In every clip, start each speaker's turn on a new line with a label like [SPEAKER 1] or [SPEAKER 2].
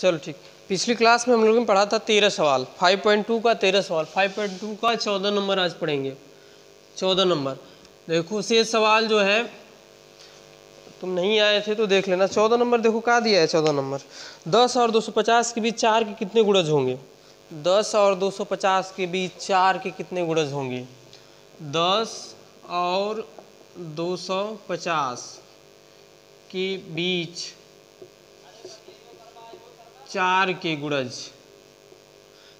[SPEAKER 1] चलो ठीक। पिछली क्लास में हम लोगों ने पढ़ा था 13 सवाल, 5.2 का 13 सवाल, 5.2 का 14 नंबर आज पढ़ेंगे। 14 नंबर देखो, शेष सवाल जो है तुम नहीं आए थे तो देख लेना। 14 नंबर देखो क्या दिया है। 14 नंबर 10 और 250 के बीच 4 के कितने गुणज होंगे। 10 और 250 के बीच 4 के कितने गुणज होंगे। 10 और 250 के बीच 4 के गुणज।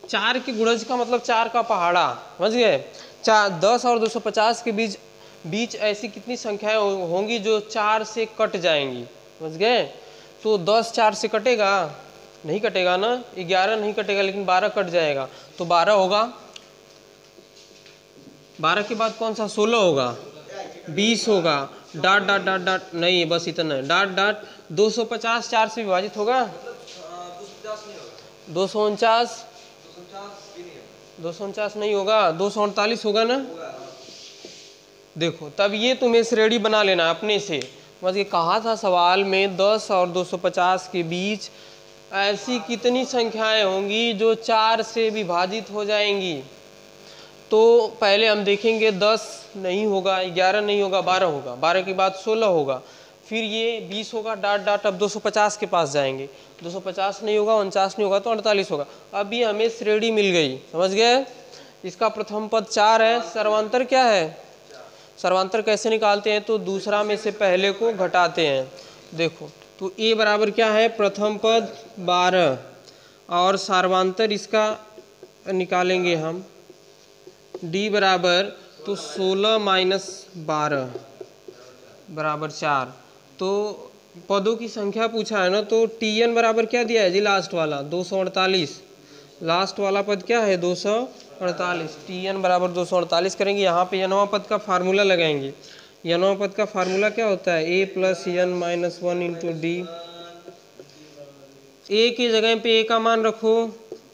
[SPEAKER 1] 4 के गुणज का मतलब 4 का पहाड़ा, समझ गए। 10 और 250 के बीच ऐसी कितनी संख्याएं होंगी जो 4 से कट जाएंगी, समझ गए। तो 10 4 से कटेगा नहीं, कटेगा ना। 11 नहीं कटेगा, लेकिन 12 कट जाएगा तो 12 होगा। 12 के बाद कौन सा 16 होगा, 20 होगा। डाट डाट डाट डाट नहीं, बस इतना है। डाट डाट 250 4 से विभाजित होगा। 249 नहीं होगा, 248 होगा ना। देखो तब ये तुम्हें श्रेणी बना लेना अपने से। बस ये कहा था सवाल में 10 और 250 के बीच ऐसी कितनी संख्याएं होंगी जो 4 से विभाजित हो जाएंगी। तो पहले हम देखेंगे 10 नहीं होगा, 11 नहीं होगा, 12 होगा। 12 के बाद 16 होगा, फिर ये 20 होगा। डाट डाट अब 250 के पास जाएंगे। 250 नहीं होगा, 49 नहीं होगा तो 48 होगा। अभी हमें श्रेणी मिल गई, समझ गए। इसका प्रथम पद 4 है। सर्वांतर क्या है, सर्वांतर कैसे निकालते हैं तो दूसरा में से पहले को घटाते हैं। देखो तो a बराबर क्या है, प्रथम पद 12 और सर्वांतर इसका निकालेंगे हम। d बराबर तो 16 माइनस 12 बराबर 4। तो पदों की संख्या पूछा है ना, तो tn बराबर क्या दिया है जी, लास्ट वाला 248। लास्ट वाला पद क्या है 248। tn बराबर 248 करेंगे। यहाँ पे यनवा पद का फार्मूला लगाएंगे। यनवा पद का फार्मूला क्या होता है, a plus n minus 1 into D. a की जगह पे a का मान रखो,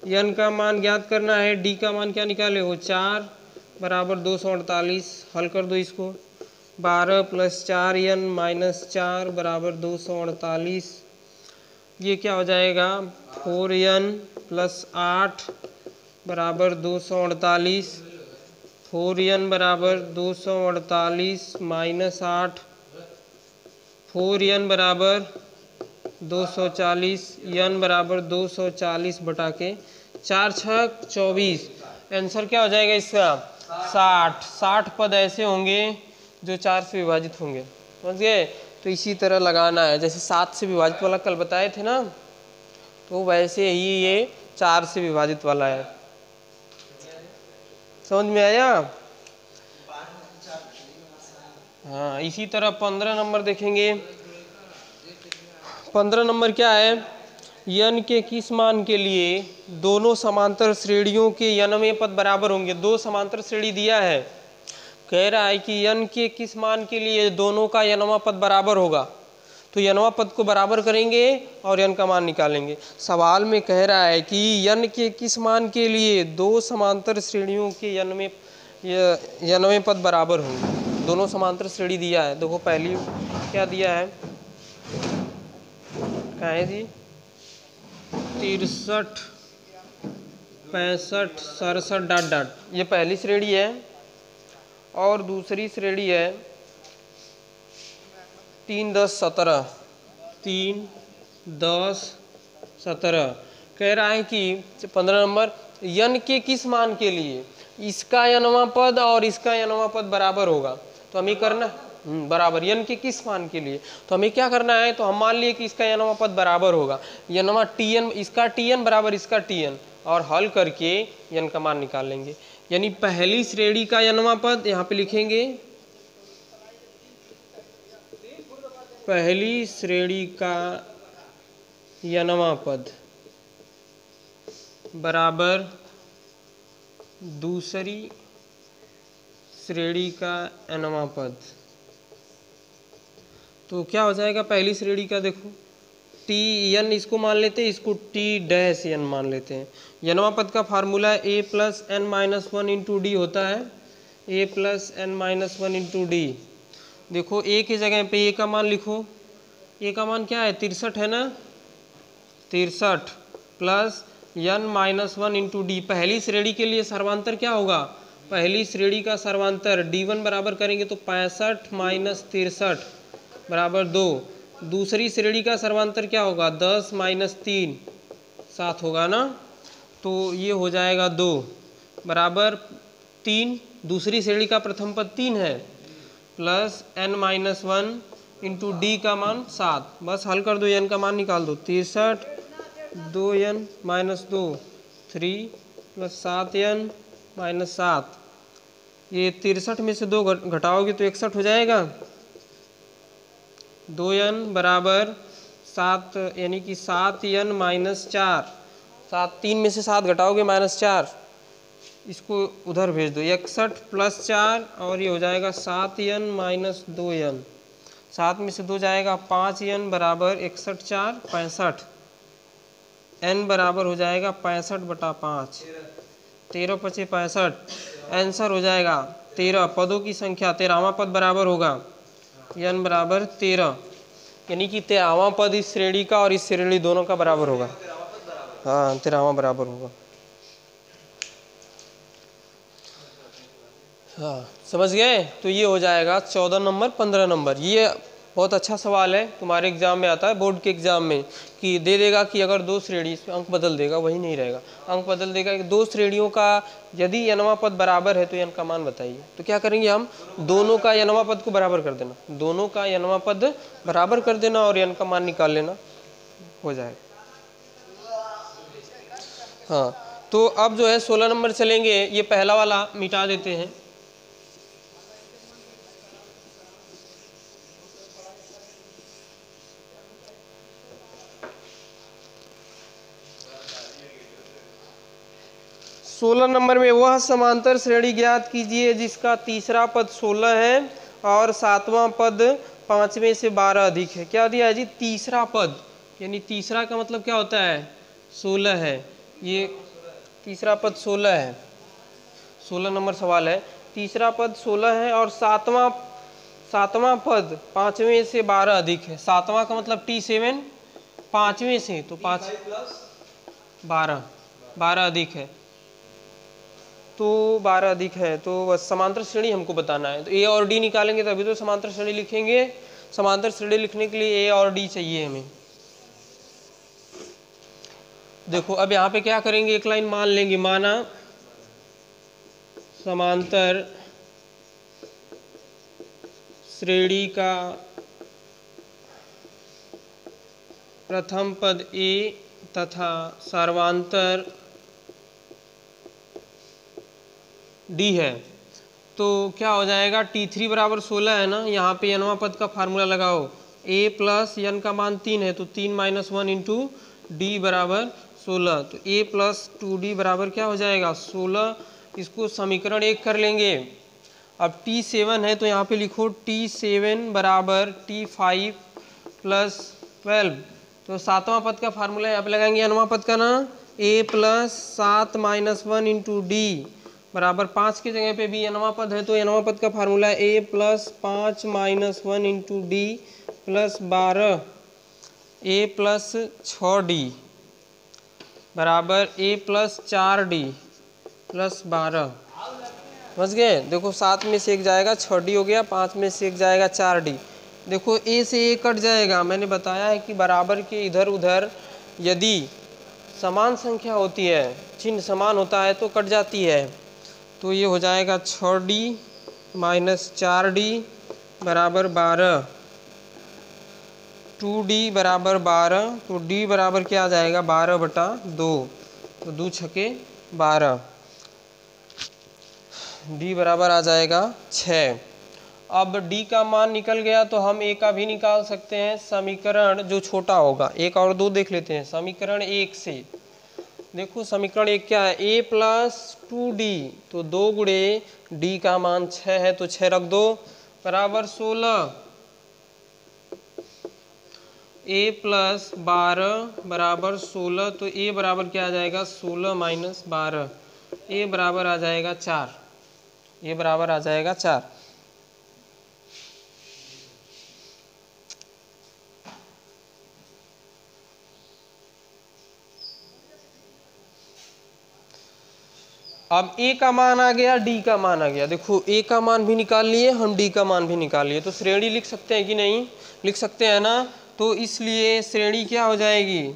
[SPEAKER 1] n का मान ज्ञात करना है, d का मान क्या निकाले हो 4 बराबर 248। हल कर दो इसको। 12 प्लस 4n माइनस 4 बराबर 248। ये क्या हो जाएगा 4n प्लस 8 बराबर 248। 4n बराबर 248 माइनस 8, 4n बराबर 240, n बराबर 240 बटा के 4 6 24। आंसर क्या हो जाएगा इसका 60। 60 पद ऐसे होंगे जो 4 से विभाजित होंगे, समझ गए। तो इसी तरह लगाना है, जैसे 7 से विभाजित वाला कल बताए थे ना, तो वैसे ही ये 4 से विभाजित वाला है। समझ में आया। हाँ, इसी तरह 15 नंबर देखेंगे। 15 नंबर क्या है, n के किस मान के लिए दोनों समांतर श्रेणियों के n पद बराबर होंगे। दो समांतर श्रेणी दिया है, कह रहा है कि n के किस मान के लिए दोनों का n पद बराबर होगा। तो n पद को बराबर करेंगे और n का मान निकालेंगे। सवाल में कह रहा है कि n के किस मान के लिए दो समांतर श्रेणियों के n पद बराबर होंगे। दोनों समांतर श्रेणी दिया है। देखो पहली क्या दिया है, क्या है जी 63 65 67 डाट डाट, ये पहली श्रेणी है। और दूसरी श्रेणी है 3 10 17। 3 10 17 कह रहा है कि 15 नंबर n के किस मान के लिए इसका n पद और इसका n पद बराबर होगा। तो हमें करना बराबर n के किस मान के लिए, तो हमें क्या करना है, तो हम मान लिए कि इसका n पद बराबर होगा। n tn, इसका tn बराबर इसका tn, और हल करके n का मान निकाल लेंगे। यानी पहली श्रेणी का n पद यहाँ पे लिखेंगे, पहली श्रेणी का n पद बराबर दूसरी श्रेणी का n पद। तो क्या हो जाएगा पहली श्रेणी का, देखो tn इसको मान लेते हैं, इसको t-n मान लेते हैं। n पद का formula a plus n minus 1 into D होता है, a plus n minus 1 into D. देखो a की जगह पे a का मान लिखो, a का मान क्या है 63 है ना। 63 plus n minus 1 into D. पहली श्रेणी के लिए सर्वांतर क्या होगा, पहली श्रेणी का सर्वांतर d1 बराबर करेंगे तो 65 माइनस 63 बराबर 2। दूसरी श्रेणी का सर्वांतर क्या होगा, 10 माइनस 3 7 होगा ना, तो ये हो जाएगा 2 बराबर 3। दूसरी श्रेणी का प्रथम पद 3 है plus n minus 1 into D का मान 7। बस हल कर दो, n का मान निकाल दो। 63 2n minus 2 3 plus 7n minus 7। ये 63 में से 2 घटाओगे तो 61 हो जाएगा। 2n बराबर 7 यानी कि 7n माइनस 4। 7 3 में से 7 घटाओगे माइनस 4, इसको उधर भेज दो। 61 प्लस 4 और ये हो जाएगा 7n माइनस 2n। 7 में से 2 जाएगा 5n बराबर 61 4 65। n बराबर हो जाएगा 65 बटा 5। 13 पचे 65। आंसर हो जाएगा 13। पदों की संख्या 13वां पद बराबर होगा n बराबर 13, यानी कि 13वां पद इस श्रेणी का और इस श्रेणी दोनों का बराबर होगा। हाँ 13वां बराबर होगा। हाँ समझ गए। तो ये हो जाएगा 14 नंबर 15 नंबर। ये बहुत अच्छा सवाल है, तुम्हारे एग्जाम में आता है, बोर्ड के एग्जाम में, कि दे देगा कि अगर 2 श्रेणी, इसमें अंक बदल देगा, वही नहीं रहेगा, अंक बदल देगा कि 2 श्रेणियों का यदि n वां पद बराबर है तो n का मान बताइए। तो क्या करेंगे हम, दोनों का n वां पद को बराबर कर देना, दोनों का n वां पद बराबर कर देना और n का मान निकाल लेना, हो जाएगा। हाँ तो अब जो है 16 नंबर चलेंगे। ये पहला वाला मिटा देते हैं। सोलह नंबर में वह समांतर श्रेणी ज्ञात कीजिए जिसका तीसरा पद 16 है और सातवां पद 5 में से 12 अधिक है। क्या दिया है जी, तीसरा पद, यानी तीसरा का मतलब क्या होता है, 16 है। ये तीसरा पद 16 है। 16 नंबर सवाल है, तीसरा पद 16 है और सातवां पद 5वें से 12 अधिक है। सातवां का मतलब T7, 5वें से तो 5 12 अधिक है, तो 12 अधिक है। तो बस समांतर श्रेणी हमको बताना है, तो ए और डी निकालेंगे तभी तो समांतर श्रेणी लिखेंगे। समांतर श्रेणी लिखने के लिए ए और डी चाहिए हमें। देखो अब यहाँ पे क्या करेंगे, एक लाइन मान लेंगे, माना समांतर श्रेणी का प्रथम पद ए तथा सर्वांतर डी है, तो क्या हो जाएगा, T3 बराबर 16 है ना, यहाँ पे n वां पद का फार्मूला लगाओ, a प्लस n का मान 3 है तो 3 माइनस 1 इंटू डी बराबर 16, तो a प्लस 2d बराबर क्या हो जाएगा 16। इसको समीकरण 1 कर लेंगे। अब T7 है तो यहाँ पे लिखो T7 बराबर T5 प्लस 12, तो सातवां पद का फार्मूला यहाँ पे लगाएंगे n वां पद का ना, a plus 7 minus 1 into d बराबर 5 की जगह पे भी n वां पद है तो n वां पद का फार्मूला है a plus 5 minus 1 into D plus 12, a plus 6d बराबर a प्लस 4d प्लस 12। समझ गए। देखो 7 में से 1 जाएगा 6d हो गया, 5 में से 1 जाएगा 4d। देखो a से a कट जाएगा, मैंने बताया है कि बराबर के इधर उधर यदि समान संख्या होती है, चिन्ह समान होता है तो कट जाती है। तो ये हो जाएगा 6d माइनस 4d बराबर 12, 2d बराबर 12, तो d बराबर क्या आ जाएगा 12 बटा 2, तो 2 छके 12, d बराबर आ जाएगा 6। अब d का मान निकल गया तो हम a का भी निकाल सकते हैं। समीकरण जो छोटा होगा, 1 और 2 देख लेते हैं। समीकरण 1 से देखो, समीकरण 1 क्या है, a प्लस 2d, तो 2 गुणे d का मान 6 है तो 6 रख दो बराबर 16, a प्लस 12 बराबर 16, तो a बराबर क्या आ जाएगा 16 माइनस 12, a बराबर आ जाएगा 4, a बराबर आ जाएगा 4। अब ए का मान आ गया, डी का मान आ गया। देखो ए का मान भी निकाल लिए हम, डी का मान भी निकाल लिए, तो श्रेणी लिख सकते हैं कि नहीं, लिख सकते हैं ना। तो इसलिए श्रेणी क्या हो जाएगी,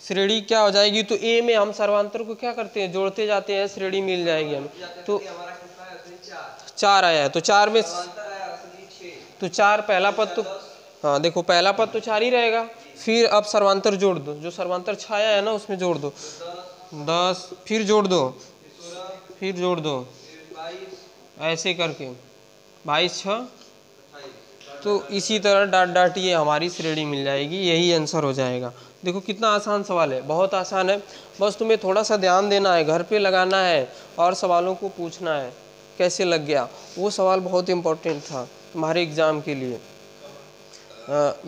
[SPEAKER 1] श्रेणी क्या हो जाएगी, तो ए में हम सर्वांतर को क्या करते हैं, जोड़ते जाते हैं, श्रेणी मिल जाएगी हमें। तो 4 आया है, तो 4 में तो 4 पहला पद तो, हाँ देखो पहला पद तो 4 ही रहेगा। फिर अब सर्वांतर जोड़ दो, जो सर्वांतर छाया है ना उसमें जोड़ दो 10, फिर जोड़ दो, फिर जोड़ दो, ऐसे करके 22 6, तो इसी तरह डाट डाट ये हमारी श्रेणी मिल जाएगी, यही आंसर हो जाएगा। देखो कितना आसान सवाल है, बहुत आसान है। बस तुम्हें थोड़ा सा ध्यान देना है, घर पे लगाना है और सवालों को पूछना है कैसे लग गया। वो सवाल बहुत इम्पोर्टेंट था तुम्हारे एग्ज़ाम के लिए,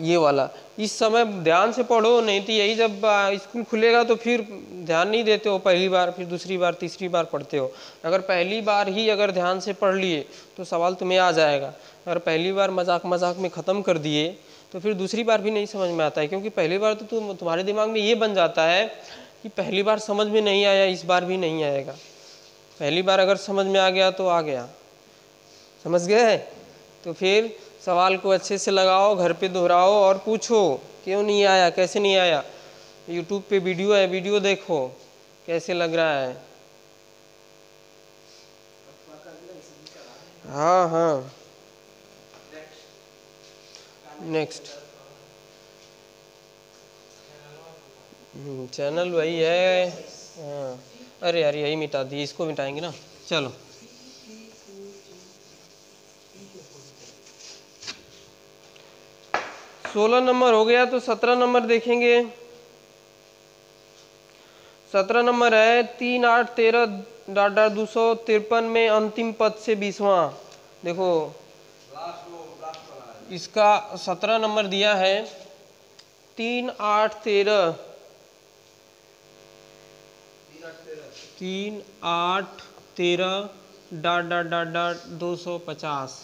[SPEAKER 1] ये वाला। इस समय ध्यान से पढ़ो, नहीं तो यही जब स्कूल खुलेगा तो फिर ध्यान नहीं देते हो, पहली बार फिर दूसरी बार तीसरी बार पढ़ते हो। अगर पहली बार ही अगर ध्यान से पढ़ लिए तो सवाल तुम्हें आ जाएगा। अगर पहली बार मजाक मजाक में ख़त्म कर दिए तो फिर दूसरी बार भी नहीं समझ में आता है, क्योंकि पहली बार तो तुम्हारे दिमाग में ये बन जाता है कि पहली बार समझ में नहीं आया, इस बार भी नहीं आएगा। पहली बार अगर समझ में आ गया तो आ गया, समझ गए। तो फिर सवाल को अच्छे से लगाओ, घर पे दोहराओ और पूछो क्यों नहीं आया, कैसे नहीं आया। यूट्यूब पे वीडियो है, वीडियो देखो कैसे लग रहा है। हाँ हाँ, नेक्स्ट चैनल वही है। हाँ अरे यार यही मिटा दी, इसको मिटाएंगे ना। चलो 16 नंबर हो गया, तो 17 नंबर देखेंगे। 17 नंबर है 3 8 13 डाट डाट 253 में अंतिम पद से 20वां। देखो इसका 17 नंबर दिया है 3 8 13 डाट डाट डाट डाट 250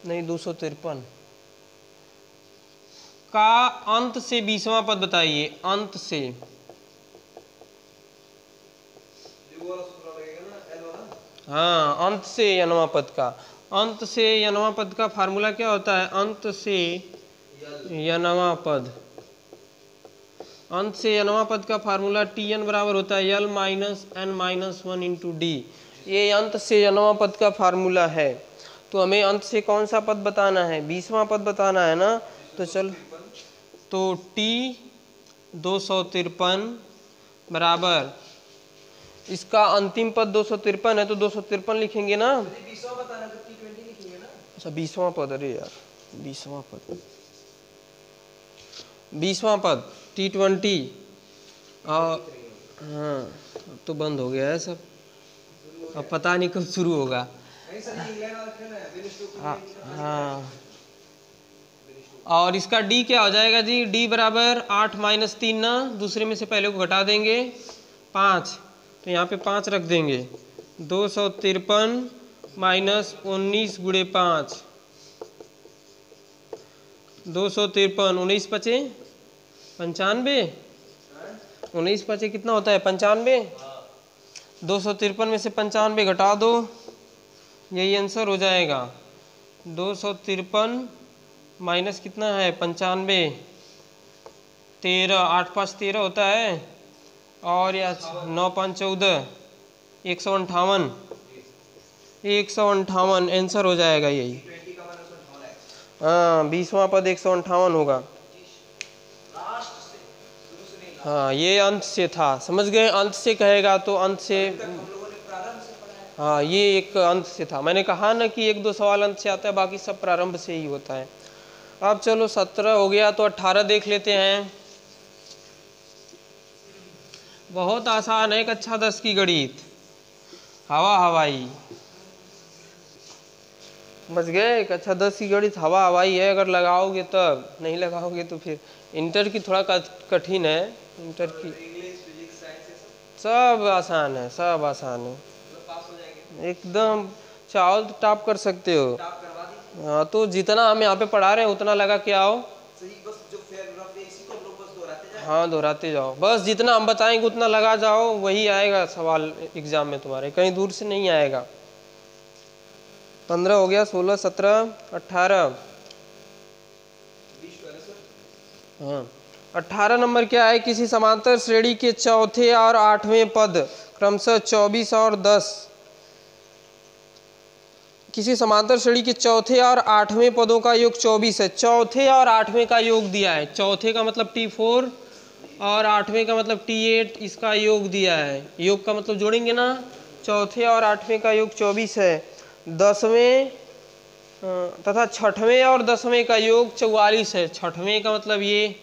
[SPEAKER 1] नहीं 253 का अंत से 20वां पद बताइए। अंत से, हाँ अंत से यनवां पद का, अंत से यनवां पद का फार्मूला क्या होता है, अंत से यनवां पद, अंत से यनवां पद का फार्मूला Tn बराबर होता है L minus n minus 1 into D. ये अंत से यनवां पद का फार्मूला है। तो हमें अंत से कौन सा पद बताना है, 20वां पद बताना है ना। तो चल, तो T 253 बराबर, इसका अंतिम पद 253 है तो 253 लिखेंगे ना। अच्छा 20वां पद, अरे यार 20वां पद, 20वां पद T20। और हाँ अब तो बंद हो गया है सब, अब पता नहीं कब शुरू होगा। हाँ और इसका D क्या हो जाएगा जी, D बराबर 8 माइनस 3 ना, दूसरे में से पहले को घटा देंगे 5, तो यहाँ पे 5 रख देंगे। 253 माइनस 19 गुणे 5, 253 19 पचे 95, 19 पचे कितना होता है 95। 253 में से 95 घटा दो, यही आंसर हो जाएगा। 253 माइनस कितना है 95, 13, 8 5 13 होता है, और या 9 5 14, 158, 158 आंसर हो जाएगा यही। हाँ 20वां पद 158 होगा। हाँ ये अंत से था, समझ गए। अंत से कहेगा तो अंत से, हाँ ये एक अंत से था। मैंने कहा ना कि 1 2 सवाल अंत से आता है, बाकी सब प्रारंभ से ही होता है। अब चलो 17 हो गया, तो 18 देख लेते हैं। बहुत आसान है, कक्षा 10 की गणित, हवा हवाई। बच गए, कक्षा 10 की गणित हवा हवाई है, अगर लगाओगे तब, नहीं लगाओगे तो फिर। इंटर की थोड़ा कठिन है, इंटर की सब आसान है, सब आसान है एकदम। चाहो तो टॉप कर सकते हो। हाँ तो जितना हम यहाँ पे पढ़ा रहे हैं उतना लगा के आओ, हाँ दोहराते जाओ, बस जितना हम बताएंगे उतना लगा जाओ, वही आएगा सवाल एग्जाम में तुम्हारे, कहीं दूर से नहीं आएगा। 15 हो गया, 16, 17, 18। हाँ 18 नंबर क्या है, किसी समांतर श्रेणी के चौथे और आठवें पद क्रमशः 24 और 10, किसी समांतर श्रेणी के चौथे और आठवें पदों का योग 24 है। चौथे और आठवें का योग दिया है, चौथे का मतलब T4 और आठवें का मतलब T8, इसका योग दिया है। योग का मतलब जोड़ेंगे ना, चौथे और आठवें का योग 24 है। 10वें तथा छठवें और 10वें का योग 44 है। छठवें का मतलब ये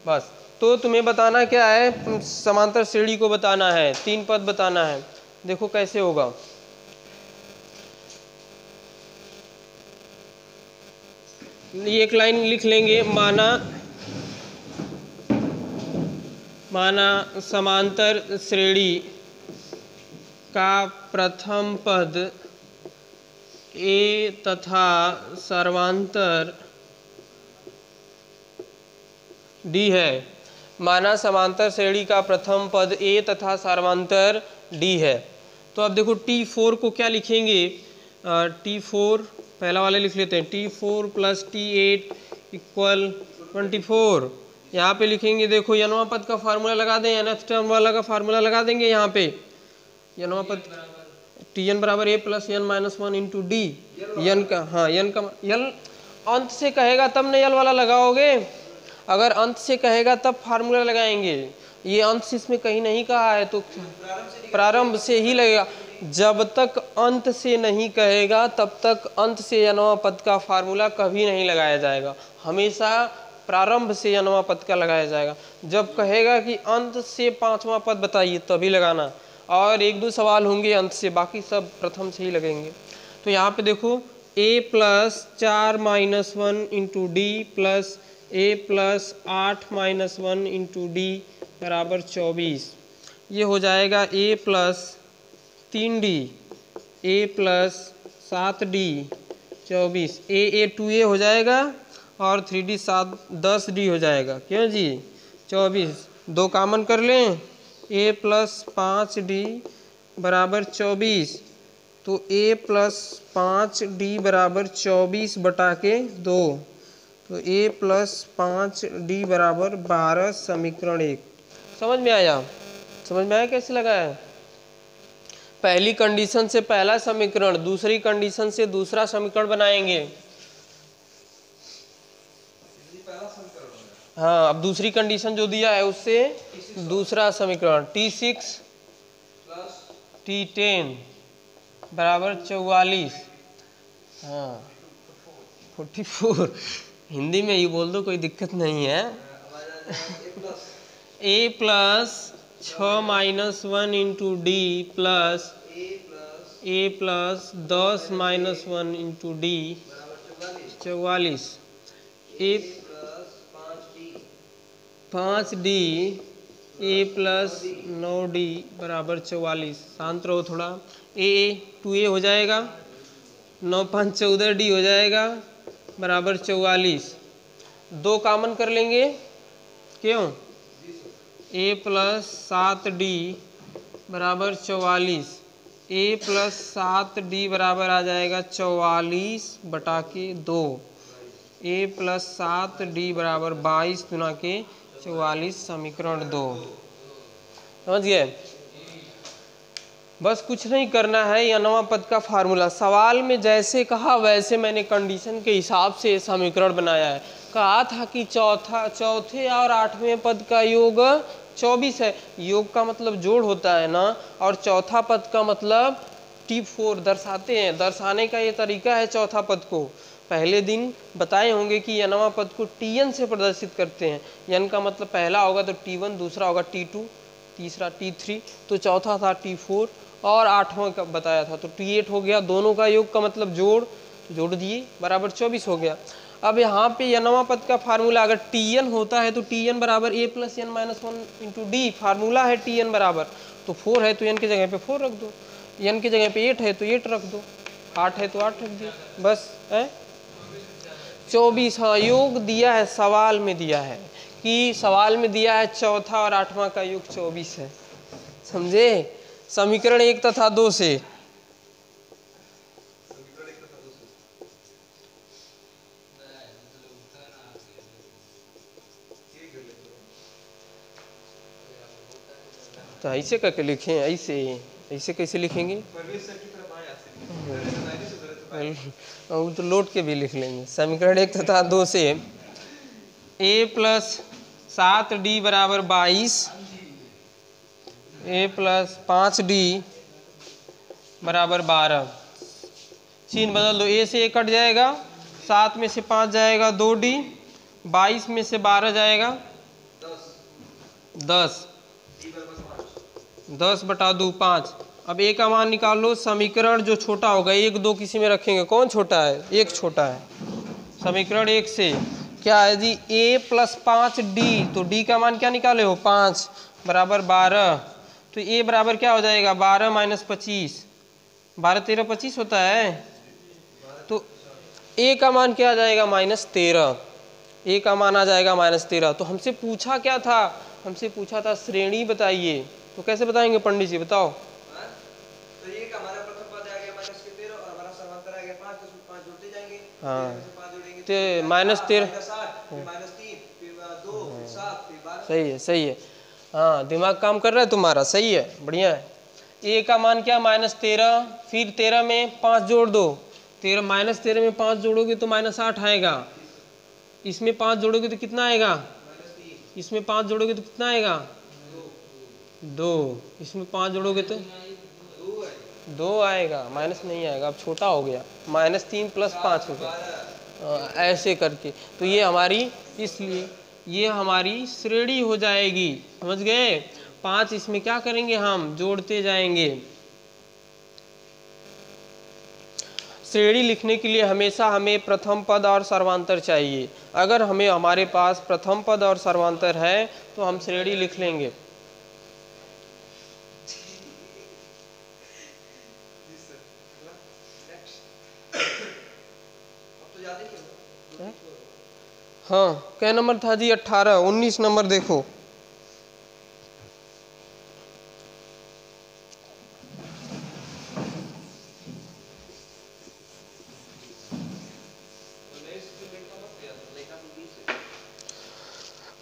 [SPEAKER 1] बस। तो तुम्हें बताना क्या है, समांतर श्रेणी को बताना है, 3 पद बताना है। देखो कैसे होगा, ये एक लाइन लिख लेंगे, माना समांतर श्रेणी का प्रथम पद ए तथा सर्वांतर डी है। माना समांतर श्रेणी का प्रथम पद ए तथा सर्वांतर डी है। तो अब देखो T4 को क्या लिखेंगे, T4 पहला वाला लिख लेते हैं, T4 प्लस T8 इक्वल 24। यहाँ पे लिखेंगे, देखो यनवा पद का फार्मूला लगा दें, nth टर्म वाला का फार्मूला लगा देंगे। यहाँ पे यनवा पद Tn बराबर a plus n minus 1 into D. N का, हाँ यन का, यल अंत से कहेगा तब न यल वाला लगाओगे, अगर अंत से कहेगा तब फार्मूला लगाएंगे। ये अंत से इसमें कहीं नहीं कहा है तो प्रारंभ से ही लगेगा। जब तक अंत से नहीं कहेगा तब तक अंत से यनवा पद का फार्मूला कभी नहीं लगाया जाएगा, हमेशा प्रारंभ से यनवा पद का लगाया जाएगा। जब कहेगा कि अंत से 5वां पद बताइए तभी लगाना, और 1-2 सवाल होंगे अंत से, बाकी सब प्रथम से ही लगेंगे। तो यहाँ पे देखो a plus 4 minus 1 into D plus a plus 8 minus 1 into d बराबर 24। ये हो जाएगा a plus 3d, a plus 7d 24, a 2a हो जाएगा और 3d 10d हो जाएगा। क्यों जी, 24 दो कामन कर लें, a प्लस 5d बराबर 24। तो a प्लस 5d बराबर 24 बटा के 2, तो a प्लस 5d बराबर 12 समीकरण 1। समझ में आया? समझ में आया कैसे लगा है? पहली कंडीशन से पहला समीकरण, दूसरी कंडीशन से दूसरा समीकरण बनाएंगे। हाँ, अब दूसरी कंडीशन जो दिया है उससे दूसरा समीकरण, T6 T10 बराबर 44। हाँ 44, हिंदी में ही बोल दो, कोई दिक्कत नहीं है। a plus 6 minus 1 into D plus a plus 10 minus 1 into D 44। a 5d a plus 9d बराबर 44। शांत रहो थोड़ा। a 2a हो जाएगा, 9 5 14d हो जाएगा बराबर 44। दो कामन कर लेंगे, क्यों? a प्लस 7d बराबर 44। a प्लस 7d बराबर आ जाएगा 44 बटा के 2। a प्लस 7d बराबर 22 गुना के 44 समीकरण 2। समझ गए? बस कुछ नहीं करना है, यनवा पद का फार्मूला सवाल में जैसे कहा वैसे मैंने कंडीशन के हिसाब से समीकरण बनाया है। कहा था कि चौथे और आठवें पद का योग 24 है। योग का मतलब जोड़ होता है ना, और चौथा पद का मतलब T4 दर्शाते हैं। दर्शाने का ये तरीका है चौथा पद को। पहले दिन बताए होंगे कि यनवा पद को Tn से प्रदर्शित करते हैं। यन का मतलब पहला होगा तो T1, दूसरा होगा T2, तीसरा T3, तो चौथा था T4 और आठवां का बताया था तो T8 हो गया। दोनों का योग का मतलब जोड़ दिए बराबर 24 हो गया। अब यहाँ पे यनवा पद का फार्मूला अगर Tn होता है तो Tn बराबर a plus n minus 1 into D. Formula है Tn बराबर, तो 4 है तो n की जगह पे 4 रख दो, n की जगह पे 8 है तो 8 रख दो, 8 है तो 8 रख दो, बस है। 24, हाँ योग दिया है, सवाल में दिया है कि सवाल में दिया है चौथा और आठवां का योग 24 है, समझे। समीकरण 1 तथा 2 से तो ऐसे करके लिखें, ऐसे ऐसे कैसे लिखेंगे, वो तो लौट के भी लिख लेंगे। समीकरण 1 तथा 2 से a प्लस 7d बराबर 22, a प्लस 5d बराबर 12। चिन्ह बदल दो, a से a कट जाएगा, 7 में से 5 जाएगा 2d, 22 में से 12 जाएगा 10, 10 बटा 2 5। अब a का मान निकाल लो। समीकरण जो छोटा होगा 1 2 किसी में रखेंगे, कौन छोटा है, 1 छोटा है। समीकरण 1 से क्या है जी, a प्लस 5d, तो d का मान क्या निकाले हो 5 बराबर 12, तो a बराबर क्या हो जाएगा 12 माइनस 25, 12 13 25 होता है, तो a का मान क्या आ जाएगा -13, a का मान आ जाएगा -13। तो हमसे पूछा क्या था, हमसे पूछा था श्रेणी बताइए, तो कैसे बताएंगे पंडित जी बताओ।
[SPEAKER 2] तो ये का हमारा प्रथम पद आ गया -13 और हमारा समांतर आ गया 5, तो 5 जोड़ते जाएंगे,
[SPEAKER 1] हाँ
[SPEAKER 2] तो
[SPEAKER 1] -13
[SPEAKER 2] फिर -3 फिर 2 फिर 7 फिर 12।
[SPEAKER 1] सही है सही है, हाँ दिमाग काम कर रहा है तुम्हारा, सही है बढ़िया है। a का मान क्या -13, फिर 13 में 5 जोड़ दो, 13 में 5 जोड़ोगे तो -8 आएगा, इसमें 5 जोड़ोगे तो कितना आएगा, इसमें 5 जोड़ोगे तो कितना आएगा 2, इसमें 5 जोड़ोगे तो 2 आएगा, माइनस नहीं आएगा, अब छोटा हो गया, -3 + 5 हो गया, ऐसे करके। तो ये हमारी, इसलिए ये हमारी श्रेणी हो जाएगी, समझ गए। 5 इसमें क्या करेंगे, हम जोड़ते जाएंगे। श्रेणी लिखने के लिए हमेशा हमें प्रथम पद और सर्वांतर चाहिए। अगर हमें हमारे पास प्रथम पद और सर्वांतर है तो हम श्रेणी लिख लेंगे। हाँ क्या नंबर था जी, 18, 19 नंबर देखो।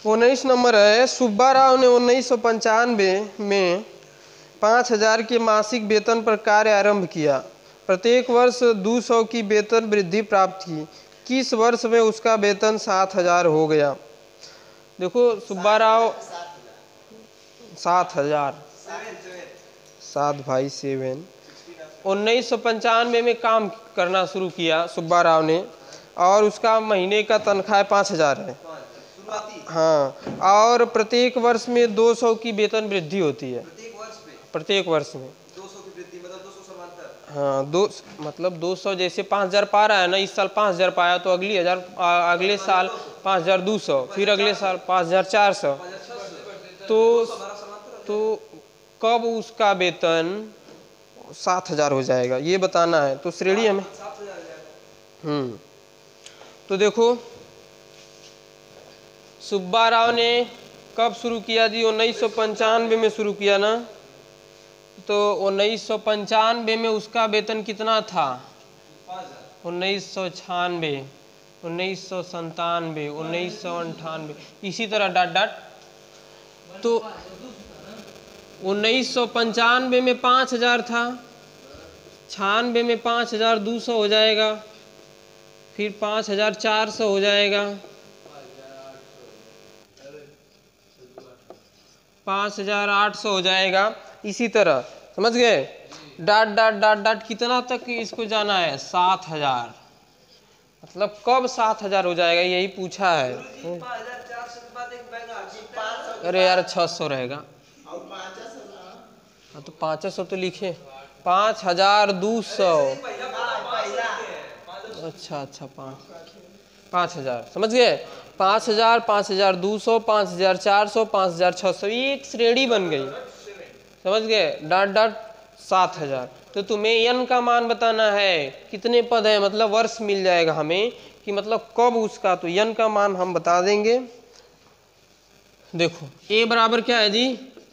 [SPEAKER 1] वो 19 नंबर है। सुब्बा राव ने 1995 में 5000 के मासिक वेतन पर कार्य आरंभ किया। प्रत्येक वर्ष 200 की वेतन वृद्धि प्राप्त की। किस वर्ष में उसका वेतन 7000 हो गया। देखो सुब्बा राव 7000, 7 भाई 7, 1995 में काम करना शुरू किया सुब्बा राव ने, और उसका महीने का तनख्वाह 5000 है। हाँ, और प्रत्येक वर्ष में 200 की वेतन वृद्धि होती है, प्रत्येक वर्ष में
[SPEAKER 2] 200 की वृद्धि, मतलब 200 समांतर।
[SPEAKER 1] हाँ, मतलब 200, जैसे 5000 पा रहा है ना, इस साल 5000 पाया तो अगले साल 5200, फिर अगले साल 5400, तो कब उसका वेतन 7000 हो जाएगा ये बताना है। तो श्रेणी हमें तो देखो सुब्बा राव ने कब शुरू किया जी, 1995 में शुरू किया ना। तो 1995 में उसका वेतन कितना था, 1996, 1997, 1998, इसी तरह डॉट डॉट। तो 1995 में 5000 था, 96 में 5200 हो जाएगा, फिर 5400 हो जाएगा, 5800 हो जाएगा, इसी तरह, समझ गए। डॉट डॉट डॉट डॉट कितना तक इसको जाना है, 7000, मतलब कब 7000 हो जाएगा यही पूछा है। अरे यार 600 रहेगा, हाँ तो 500 तो लिखे, 5200, अच्छा 5000, समझ गए। 5000, 5200, 5400, 5600, ये एक श्रेणी बन गई, समझ गए। Dot dot 7000। तो तुम्हें n का मान बताना है, कितने पद है, मतलब वर्ष मिल जाएगा हमें कि मतलब कब उसका, तो n का मान हम बता देंगे। देखो a बराबर क्या है जी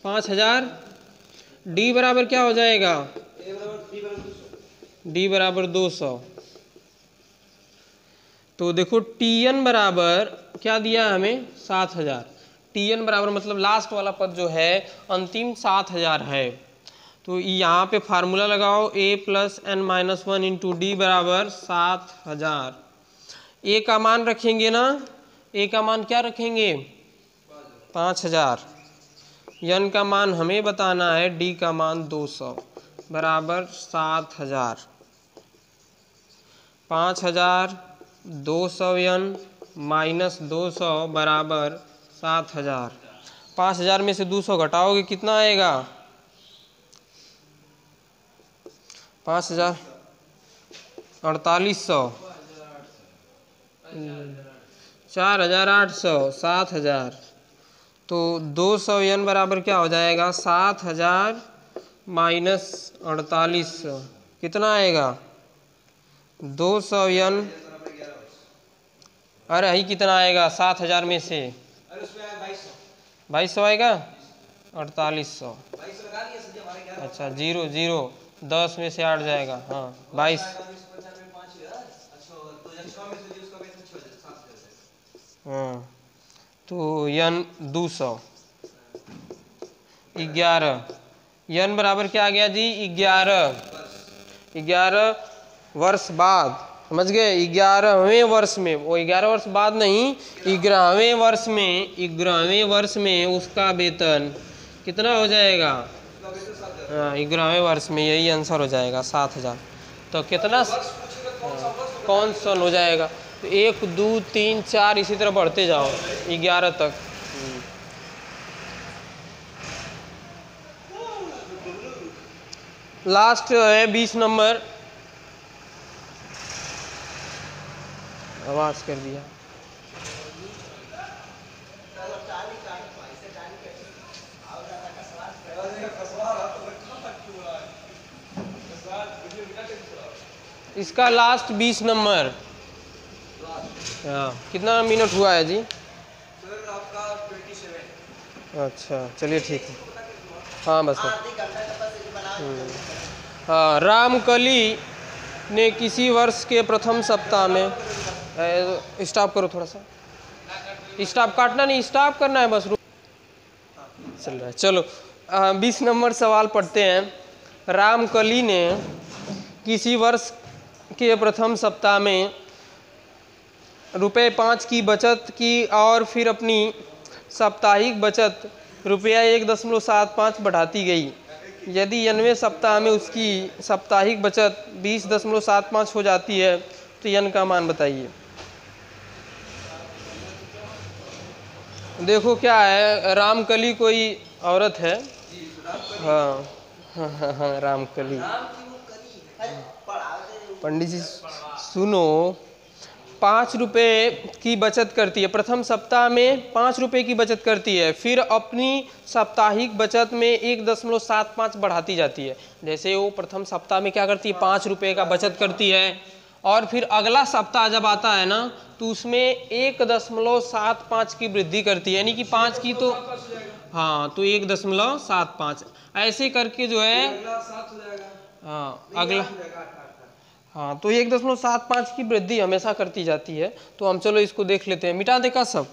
[SPEAKER 1] 5000, d बराबर क्या हो जाएगा d बराबर 200। तो देखो tn बराबर क्या दिया हमें 7000, tn बराबर मतलब लास्ट वाला पद जो है अंतिम 7000 है। तो यहाँ पे फार्मूला लगाओ a plus n minus 1 into d बराबर 7000। a का मान रखेंगे ना, a का मान क्या रखेंगे 5000, n का मान हमें बताना है, d का मान 200 बराबर 7000। 5000 200n माइनस 200 बराबर 7000। 5000 में से 200 घटाओगे कितना आएगा 5000 4800 4800 7000। तो 200n बराबर क्या हो जाएगा 7000 माइनस 4800 कितना आएगा 200n। अरे यही कितना आएगा 7000 में से 2200 आएगा 4800। अच्छा 0 0 10 में से 8 जाएगा, हाँ 22। हाँ तो n 200 11, n बराबर क्या आ गया जी 11 वर्ष बाद, समझ गए 11वें वर्ष में, वो 11 वर्ष बाद नहीं 11वें वर्ष में, 11वें वर्ष में उसका वेतन कितना हो जाएगा, हाँ 11वें वर्ष में, यही आंसर हो जाएगा 7000। तो कितना कौन सा हो जाएगा, तो 1 2 3 4 इसी तरह बढ़ते जाओ 11 तक। लास्ट है 20 नंबर, आवाज कर दिया। इसका लास्ट 20 नंबर, हाँ कितना मिनट हुआ है जी
[SPEAKER 2] सर आपका 27।
[SPEAKER 1] अच्छा चलिए ठीक है, हाँ बस हाँ। रामकली ने किसी वर्ष के प्रथम सप्ताह में, स्टॉप करो थोड़ा सा, स्टॉप काटना नहीं, स्टॉप करना है बस, चल रहा है। चलो 20 नंबर सवाल पढ़ते हैं। रामकली ने किसी वर्ष के प्रथम सप्ताह में ₹5 की बचत की और फिर अपनी साप्ताहिक बचत ₹1.75 बढ़ाती गई। यदि 90वें सप्ताह में उसकी साप्ताहिक बचत 20.75 हो जाती है तो n का मान बताइए। देखो क्या है, रामकली कोई औरत है, हाँ हाँ हाँ रामकली। पंडित जी सुनो, 5 रुपये की बचत करती है, प्रथम सप्ताह में 5 रुपये की बचत करती है, फिर अपनी साप्ताहिक बचत में 1.75 बढ़ाती जाती है। जैसे वो प्रथम सप्ताह में क्या करती है 5 रुपये का बचत करती है, और फिर अगला सप्ताह जब आता है ना तो उसमें 1.75 की वृद्धि करती है, यानी कि 5 की तो हाँ तो 1.75 ऐसे करके जो है, हाँ अगला, हाँ तो 1.75 की वृद्धि हमेशा करती जाती है। तो हम चलो इसको देख लेते हैं, मिटा देगा सब।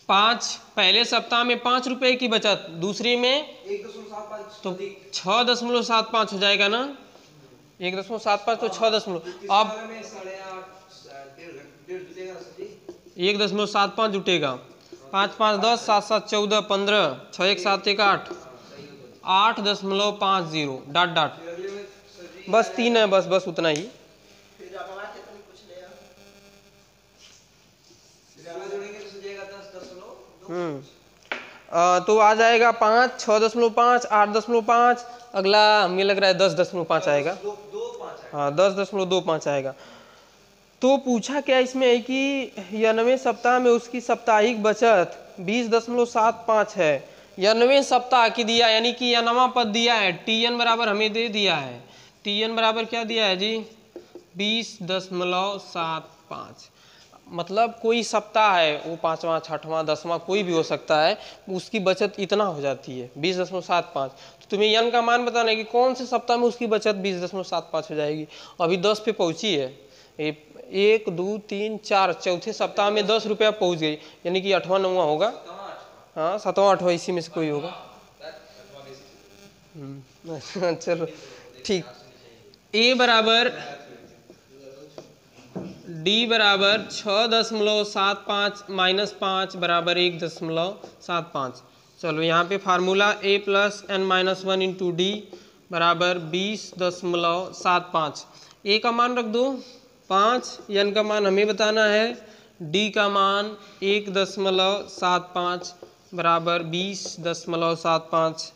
[SPEAKER 1] 5 पहले सप्ताह में 5 रुपए की बचत, दूसरी में
[SPEAKER 2] 1.75
[SPEAKER 1] तो 6.75 हो जाएगा ना, 1.75 तो 6 अब 1.75 जुटेगा, 5 5 10 7 7 14 15 6 1 7 1 8 8.50 डॉट डॉट, बस 3 है, बस उतना ही। तो आ जाएगा 5 6.5 8.5, अगला हमें लग रहा है 10.5 आएगा, हाँ 10.25 आएगा। तो पूछा क्या इसमें है कि 90वें सप्ताह में उसकी साप्ताहिक बचत 20.75 है, nवें सप्ताह की दिया, यानी कि nवां पद दिया है, tn बराबर हमें दे दिया है, tn बराबर क्या दिया है जी 20.75। मतलब कोई सप्ताह है, वो 5वां 6वां 10वां कोई भी हो सकता है, उसकी बचत इतना हो जाती है 20.75। तो तुम्हें n का मान बताना है कि कौन से सप्ताह में उसकी बचत 20.75 हो जाएगी। अभी 10 पे पहुंची है, 1 2 3 4 चौथे सप्ताह में 10 रुपया पहुंच गई, यानी कि 8वां 9वां होगा, हाँ 7वां 8वां इसी में से कोई होगा। चलो ठीक। ए बराबर डी बराबर 6.75 माइनस 5 बराबर 1.75। चलो यहाँ पे formula a plus n minus 1 into d बराबर 20.75। a का मान रख दो 5, n का मान हमें बताना है, d का मान 1.75 बराबर 20.75।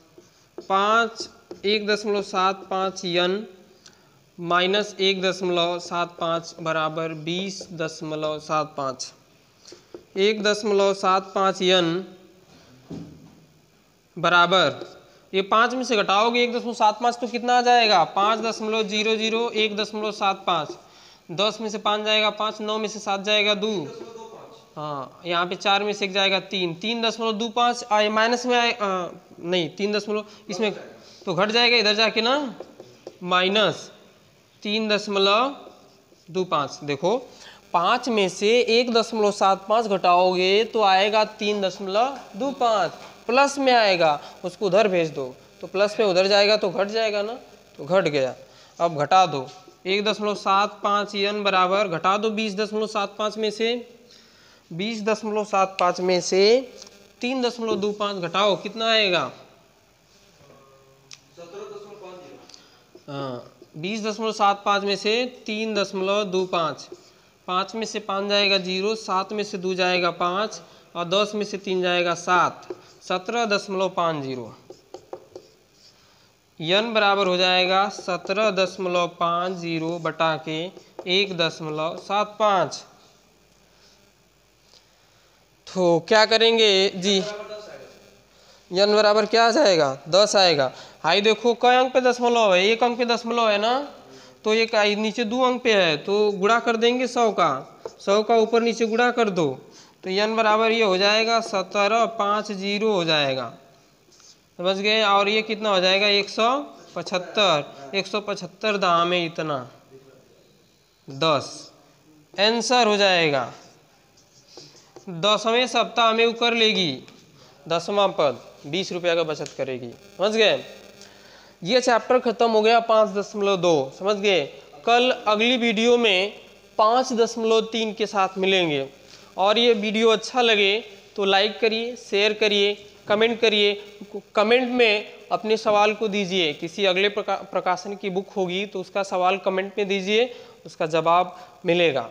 [SPEAKER 1] 5 1.75 n माइनस 1.75 बराबर 20.75। 1.75 n बराबर, ये 5 में से घटाओगे 1.75 तो कितना आ जाएगा 5.00 1.75। 10 में से 5 जाएगा 5, 9 में से 7 जाएगा 2, हाँ यहाँ पे 4 में से 1 जाएगा 3, 3.25 आए माइनस में आए, नहीं 3 इसमें तो घट जाएगा इधर जाके ना, माइनस 3.25। देखो 5 में से 1.75 घटाओगे तो आएगा 3.25, प्लस में आएगा, उसको उधर भेज दो तो प्लस में उधर जाएगा तो घट जाएगा ना, तो घट गया। अब घटा दो 1.75 n बराबर, घटा दो 20.75 में से, 20.75 में से 3.25 घटाओ कितना आएगा, 20.75 में से 3.25, 5 में से 5 जाएगा 0, 7 में से 2 जाएगा 5 और 10 में से 3 जाएगा 7, 17.50। n बराबर हो जाएगा 17.50 बटा के 1.75। तो क्या करेंगे जी, n बराबर क्या आ जाएगा 10 आएगा। हाई देखो कई अंक पे दशमलव है, 1 अंक पे दशमलव है ना, तो ये नीचे 2 अंक पे है तो गुणा कर देंगे 100 का ऊपर नीचे गुणा कर दो, तो n बराबर ये हो जाएगा 1750 हो जाएगा, समझ गए। और ये कितना हो जाएगा 175 दाम है इतना 10, आंसर हो जाएगा। 10वें सप्ताह में वो कर लेगी 10वां पद 20 रुपया का बचत करेगी, समझ गए। ये चैप्टर खत्म हो गया 5.2, समझ गए। कल अगली वीडियो में 5.3 के साथ मिलेंगे। और ये वीडियो अच्छा लगे तो लाइक करिए, शेयर करिए, कमेंट करिए, कमेंट में अपने सवाल को दीजिए। किसी अगले प्रकाशन की बुक होगी तो उसका सवाल कमेंट में दीजिए, उसका जवाब मिलेगा।